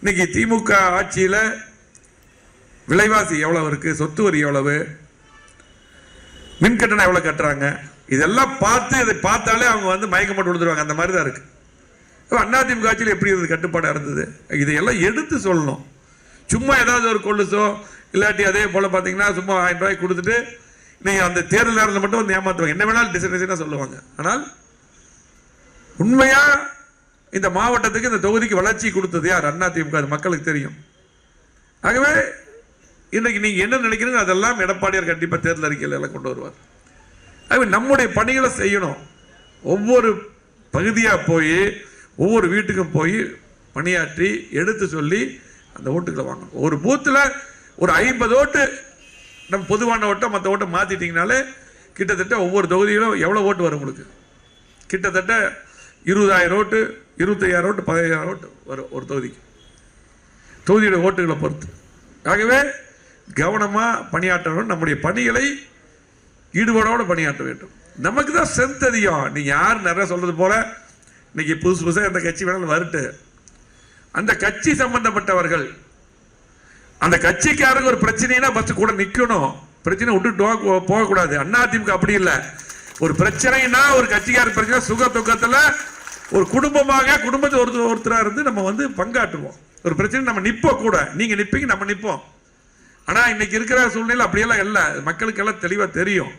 இன்னைக்கு திமுக ஆட்சியில் விலைவாசி எவ்வளவு இருக்கு, சொத்து வரி எவ்வளவு, மின்கட்டணம் எவ்வளவு கட்டுறாங்க, இதெல்லாம் பார்த்து இதை பார்த்தாலே அவங்க வந்து மயக்கம் போட்டு கொடுத்துருவாங்க. அந்த மாதிரி தான் இருக்கு. அதிமுக ஆட்சியில் எப்படி இருந்தது, கட்டுப்பாடாக இருந்தது, இதையெல்லாம் எடுத்து சொல்லணும். சும்மா ஏதாவது ஒரு கொள்ளுசோ இல்லாட்டி அதே போல் பார்த்தீங்கன்னா சும்மா 1000 ரூபாய் கொடுத்துட்டு நீங்கள் அந்த தேர்தல் நேரத்தில் மட்டும் வந்து ஏமாற்றுவாங்க. என்ன வேணாலும் டிசைனாக சொல்லுவாங்க. ஆனால் உண்மையாக இந்த மாவட்டத்துக்கு இந்த தொகுதிக்கு வளர்ச்சி கொடுத்தது யார்? அதிமுக. அது மக்களுக்கு தெரியும். ஆகவே இன்றைக்கு நீங்கள் என்ன நினைக்கிறீங்க அதெல்லாம் எடப்பாடியார் கண்டிப்பாக தேர்தல் அறிக்கையில் எல்லாம் கொண்டு வருவார். ஆகவே நம்முடைய பணிகளை செய்யணும். ஒவ்வொரு பகுதியாக போய் ஒவ்வொரு வீட்டுக்கும் போய் பணியாற்றி எடுத்து சொல்லி அந்த ஓட்டுகளை வாங்கணும். ஒரு பூத்தில் ஒரு 50 ஓட்டு நம்ம பொதுவான ஓட்டை மற்ற ஓட்டை மாற்றிட்டிங்கனாலே கிட்டத்தட்ட ஒவ்வொரு தொகுதியிலும் எவ்வளோ ஓட்டு வரும் உங்களுக்கு? கிட்டத்தட்ட 20,000 ஓட்டு, 25,000 ஓட்டு, 15,000 ஓட்டு வரும் ஒரு தொகுதிக்கு, தொகுதியோட ஓட்டுகளை பொறுத்து. ஆகவே கவனமாக பணியாற்றணும். நம்முடைய பணிகளை ஈடுபாடோடு பணியாற்ற வேண்டும். நமக்கு தான் ஸ்ட்ரென்த் அதிகம். நீங்கள் யார் நிறைய சொல்கிறது போல இன்னைக்கு புதுசு புதுசாக எந்த கட்சி வேணாலும் வரட்டு, அந்த கட்சி சம்பந்தப்பட்டவர்கள் அந்த கட்சிக்காரங்க ஒரு பிரச்சனைனா ஃபர்ஸ்ட் கூட நிற்கணும். பிரச்சனை விட்டுட்டு போகக்கூடாது. அதிமுக அப்படி இல்லை. ஒரு பிரச்சனைனா ஒரு கட்சிக்கார பிரச்சனை சுக துக்கத்தில் ஒரு குடும்பமாக குடும்பத்தை ஒருத்தராக இருந்து நம்ம வந்து பங்காற்றுவோம். ஒரு பிரச்சனை நம்ம நிற்போம், கூட நீங்கள் நிற்பீங்க, நம்ம நிற்போம். ஆனால் இன்னைக்கு இருக்கிற சூழ்நிலை அப்படியெல்லாம் இல்லை. மக்களுக்கெல்லாம் தெளிவாக தெரியும்.